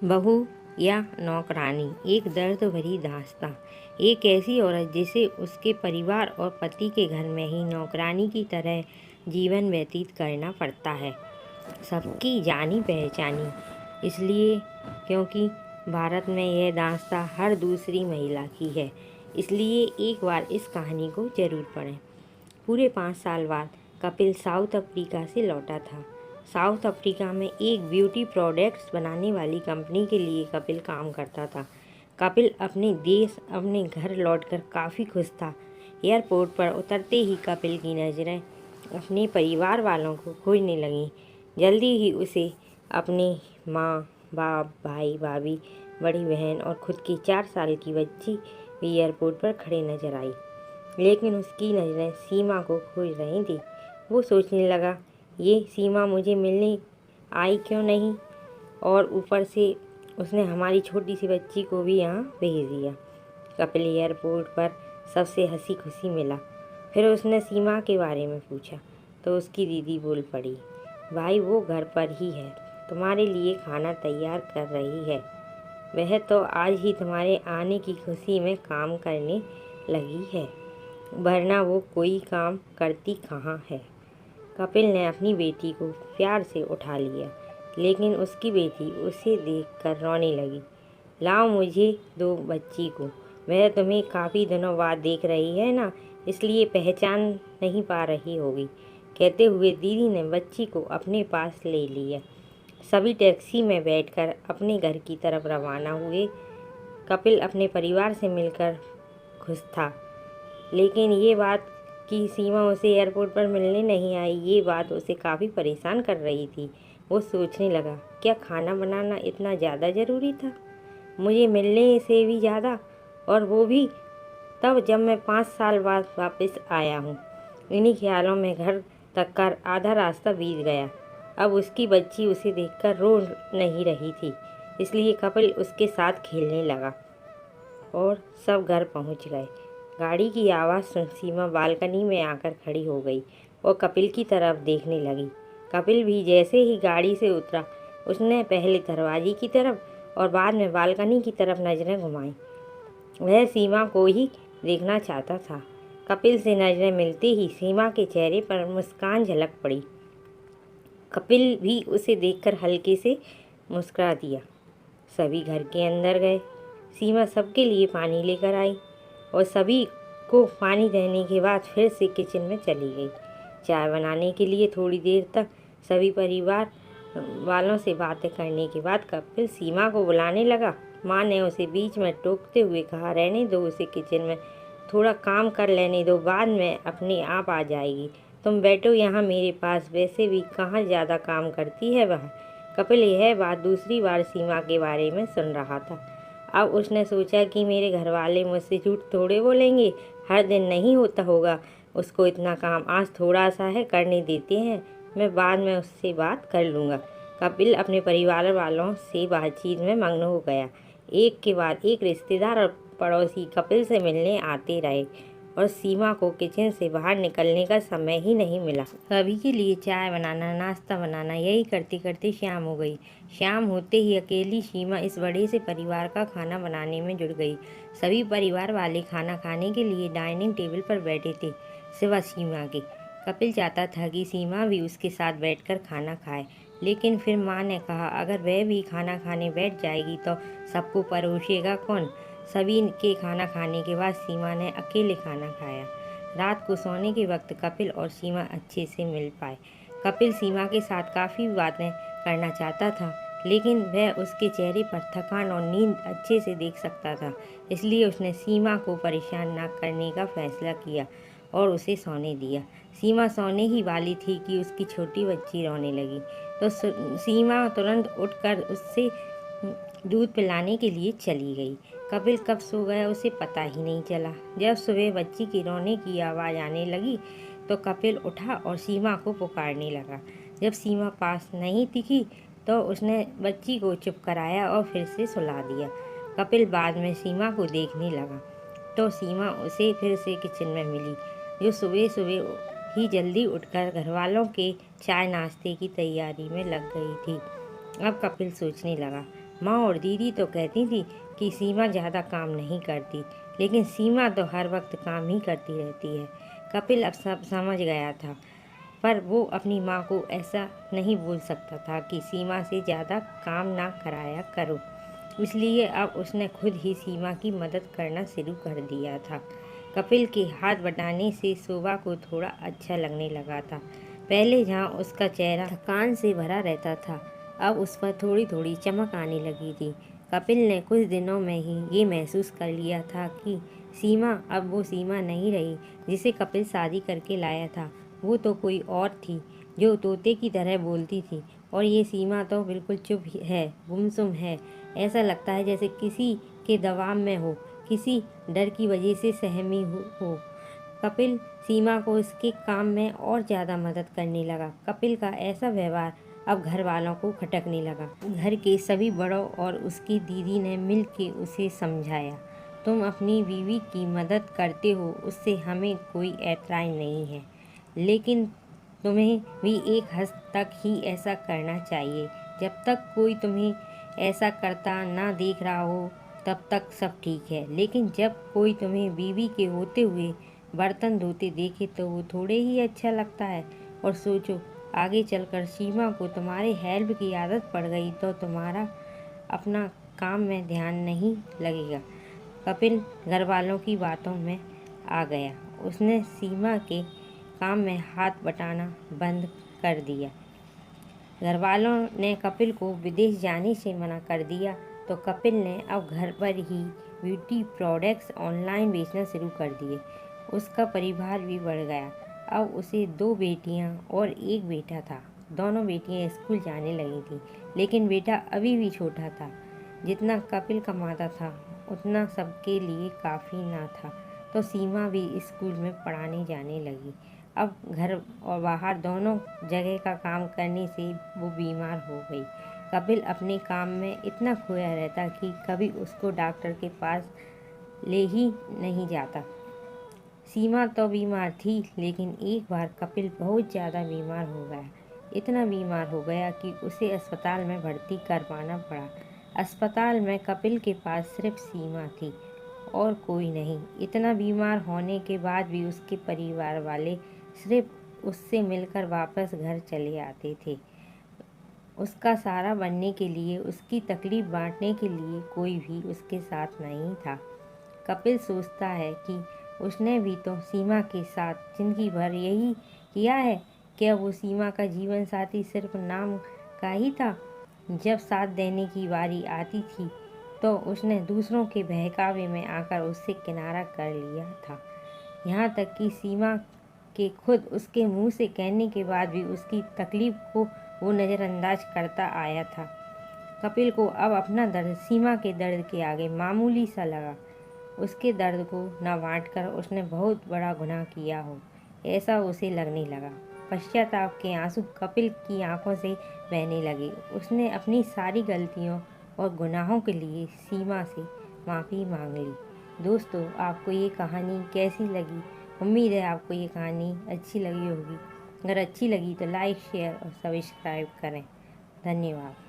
बहू या नौकरानी, एक दर्द भरी दास्तां। एक ऐसी औरत जिसे उसके परिवार और पति के घर में ही नौकरानी की तरह जीवन व्यतीत करना पड़ता है। सबकी जानी पहचानी, इसलिए क्योंकि भारत में यह दास्तां हर दूसरी महिला की है। इसलिए एक बार इस कहानी को जरूर पढ़ें। पूरे 5 साल बाद कपिल साउथ अफ्रीका से लौटा था। साउथ अफ्रीका में एक ब्यूटी प्रोडक्ट्स बनाने वाली कंपनी के लिए कपिल काम करता था। कपिल अपने देश, अपने घर लौटकर काफ़ी खुश था। एयरपोर्ट पर उतरते ही कपिल की नज़रें अपने परिवार वालों को खोजने लगीं। जल्दी ही उसे अपने माँ, बाप, भाई, भाभी, बड़ी बहन और खुद की 4 साल की बच्ची भी एयरपोर्ट पर खड़े नजर आई। लेकिन उसकी नज़रें सीमा को खोज रही थी। वो सोचने लगा, ये सीमा मुझे मिलने आई क्यों नहीं, और ऊपर से उसने हमारी छोटी सी बच्ची को भी यहाँ भेज दिया। कपिल एयरपोर्ट पर सबसे हंसी खुशी मिला। फिर उसने सीमा के बारे में पूछा तो उसकी दीदी बोल पड़ी, भाई वो घर पर ही है, तुम्हारे लिए खाना तैयार कर रही है। वह तो आज ही तुम्हारे आने की खुशी में काम करने लगी है, वरना वो कोई काम करती कहाँ है। कपिल ने अपनी बेटी को प्यार से उठा लिया, लेकिन उसकी बेटी उसे देखकर रोने लगी। लाओ मुझे दो बच्ची को, वह तुम्हें काफ़ी दिनों बाद देख रही है ना, इसलिए पहचान नहीं पा रही होगी। कहते हुए दीदी ने बच्ची को अपने पास ले लिया। सभी टैक्सी में बैठकर अपने घर की तरफ रवाना हुए। कपिल अपने परिवार से मिलकर खुश था, लेकिन ये बात कि सीमा उसे एयरपोर्ट पर मिलने नहीं आई, ये बात उसे काफ़ी परेशान कर रही थी। वो सोचने लगा, क्या खाना बनाना इतना ज़्यादा ज़रूरी था, मुझे मिलने से भी ज़्यादा, और वो भी तब जब मैं 5 साल बाद वापस आया हूँ। इन्हीं ख्यालों में घर तक का आधा रास्ता बीत गया। अब उसकी बच्ची उसे देखकर रो नहीं रही थी, इसलिए कपिल उसके साथ खेलने लगा और सब घर पहुँच गए। गाड़ी की आवाज़ सुन सीमा बालकनी में आकर खड़ी हो गई और कपिल की तरफ देखने लगी। कपिल भी जैसे ही गाड़ी से उतरा, उसने पहले दरवाजे की तरफ और बाद में बालकनी की तरफ नज़रें घुमाईं। वह सीमा को ही देखना चाहता था। कपिल से नज़रें मिलते ही सीमा के चेहरे पर मुस्कान झलक पड़ी। कपिल भी उसे देखकर हल्के से मुस्कुरा दिया। सभी घर के अंदर गए। सीमा सबके लिए पानी लेकर आई और सभी को पानी देने के बाद फिर से किचन में चली गई। चाय बनाने के लिए थोड़ी देर तक सभी परिवार वालों से बातें करने के बाद कपिल सीमा को बुलाने लगा। माँ ने उसे बीच में टोकते हुए कहा, रहने दो उसे, किचन में थोड़ा काम कर लेने दो, बाद में अपने आप आ जाएगी। तुम बैठो यहाँ मेरे पास, वैसे भी कहाँ ज़्यादा काम करती है वह। कपिल यह बात दूसरी बार सीमा के बारे में सुन रहा था। अब उसने सोचा कि मेरे घर वाले मुझसे झूठ थोड़े बोलेंगे, हर दिन नहीं होता होगा उसको इतना काम, आज थोड़ा सा है, करने देते हैं, मैं बाद में उससे बात कर लूँगा। कपिल अपने परिवार वालों से बातचीत में मग्न हो गया। एक के बाद एक रिश्तेदार और पड़ोसी कपिल से मिलने आते रहे और सीमा को किचन से बाहर निकलने का समय ही नहीं मिला। सभी के लिए चाय बनाना, नाश्ता बनाना, यही करते करते शाम हो गई। शाम होते ही अकेली सीमा इस बड़े से परिवार का खाना बनाने में जुट गई। सभी परिवार वाले खाना खाने के लिए डाइनिंग टेबल पर बैठे थे, सिवा सीमा के। कपिल चाहता था कि सीमा भी उसके साथ बैठकर खाना खाए, लेकिन फिर माँ ने कहा, अगर वह भी खाना खाने बैठ जाएगी तो सबको परोसेगा कौन। सभी के खाना खाने के बाद सीमा ने अकेले खाना खाया। रात को सोने के वक्त कपिल और सीमा अच्छे से मिल पाए। कपिल सीमा के साथ काफ़ी बातें करना चाहता था, लेकिन वह उसके चेहरे पर थकान और नींद अच्छे से देख सकता था, इसलिए उसने सीमा को परेशान न करने का फैसला किया और उसे सोने दिया। सीमा सोने ही वाली थी कि उसकी छोटी बच्ची रोने लगी, तो सीमा तुरंत उठकर उससे दूध पिलाने के लिए चली गई। कपिल कब सो गया उसे पता ही नहीं चला। जब सुबह बच्ची की रोने की आवाज़ आने लगी तो कपिल उठा और सीमा को पुकारने लगा। जब सीमा पास नहीं दिखी तो उसने बच्ची को चुप कराया और फिर से सुला दिया। कपिल बाद में सीमा को देखने लगा तो सीमा उसे फिर से किचन में मिली, जो सुबह सुबह ही जल्दी उठकर घरवालों के चाय नाश्ते की तैयारी में लग गई थी। अब कपिल सोचने लगा, माँ और दीदी तो कहती थी कि सीमा ज़्यादा काम नहीं करती, लेकिन सीमा तो हर वक्त काम ही करती रहती है। कपिल अब सब समझ गया था, पर वो अपनी माँ को ऐसा नहीं बोल सकता था कि सीमा से ज़्यादा काम ना कराया करो। इसलिए अब उसने खुद ही सीमा की मदद करना शुरू कर दिया था। कपिल के हाथ बटाने से शोभा को थोड़ा अच्छा लगने लगा था। पहले जहाँ उसका चेहरा थकान से भरा रहता था, अब उस पर थोड़ी थोड़ी चमक आने लगी थी। कपिल ने कुछ दिनों में ही ये महसूस कर लिया था कि सीमा अब वो सीमा नहीं रही जिसे कपिल शादी करके लाया था। वो तो कोई और थी, जो तोते की तरह बोलती थी, और ये सीमा तो बिल्कुल चुप है, गुमसुम है। ऐसा लगता है जैसे किसी के दबाव में हो, किसी डर की वजह से सहमी हो। कपिल सीमा को इसके काम में और ज़्यादा मदद करने लगा। कपिल का ऐसा व्यवहार अब घर वालों को खटकने लगा। घर के सभी बड़ों और उसकी दीदी ने मिल के उसे समझाया, तुम अपनी बीवी की मदद करते हो, उससे हमें कोई ऐतराज़ नहीं है, लेकिन तुम्हें भी एक हद तक ही ऐसा करना चाहिए। जब तक कोई तुम्हें ऐसा करता ना देख रहा हो तब तक सब ठीक है, लेकिन जब कोई तुम्हें बीवी के होते हुए बर्तन धोते देखे तो वो थोड़े ही अच्छा लगता है। और सोचो, आगे चलकर सीमा को तुम्हारे हेल्प की आदत पड़ गई तो तुम्हारा अपना काम में ध्यान नहीं लगेगा। कपिल घर वालों की बातों में आ गया। उसने सीमा के काम में हाथ बटाना बंद कर दिया। घर वालों ने कपिल को विदेश जाने से मना कर दिया तो कपिल ने अब घर पर ही ब्यूटी प्रोडक्ट्स ऑनलाइन बेचना शुरू कर दिए। उसका परिवार भी बढ़ गया। अब उसे 2 बेटियां और 1 बेटा था। दोनों बेटियां स्कूल जाने लगी थी, लेकिन बेटा अभी भी छोटा था। जितना कपिल कमाता था उतना सबके लिए काफ़ी ना था, तो सीमा भी स्कूल में पढ़ाने जाने लगी। अब घर और बाहर दोनों जगह का काम करने से वो बीमार हो गई। कपिल अपने काम में इतना खोया रहता कि कभी उसको डॉक्टर के पास ले ही नहीं जाता। सीमा तो बीमार थी, लेकिन एक बार कपिल बहुत ज़्यादा बीमार हो गया। इतना बीमार हो गया कि उसे अस्पताल में भर्ती करवाना पड़ा। अस्पताल में कपिल के पास सिर्फ सीमा थी और कोई नहीं। इतना बीमार होने के बाद भी उसके परिवार वाले सिर्फ उससे मिलकर वापस घर चले आते थे। उसका सहारा बनने के लिए, उसकी तकलीफ बांटने के लिए कोई भी उसके साथ नहीं था। कपिल सोचता है कि उसने भी तो सीमा के साथ जिंदगी भर यही किया है। क्या वो सीमा का जीवन साथी सिर्फ नाम का ही था? जब साथ देने की बारी आती थी तो उसने दूसरों के बहकावे में आकर उससे किनारा कर लिया था। यहाँ तक कि सीमा के खुद उसके मुंह से कहने के बाद भी उसकी तकलीफ को वो नज़रअंदाज करता आया था। कपिल को अब अपना दर्द सीमा के दर्द के आगे मामूली सा लगा। उसके दर्द को न बांटकर उसने बहुत बड़ा गुनाह किया हो, ऐसा उसे लगने लगा। पश्चाताप के आंसू कपिल की आंखों से बहने लगे। उसने अपनी सारी गलतियों और गुनाहों के लिए सीमा से माफ़ी मांग ली। दोस्तों, आपको ये कहानी कैसी लगी? उम्मीद है आपको ये कहानी अच्छी लगी होगी। अगर अच्छी लगी तो लाइक, शेयर और सब्सक्राइब करें। धन्यवाद।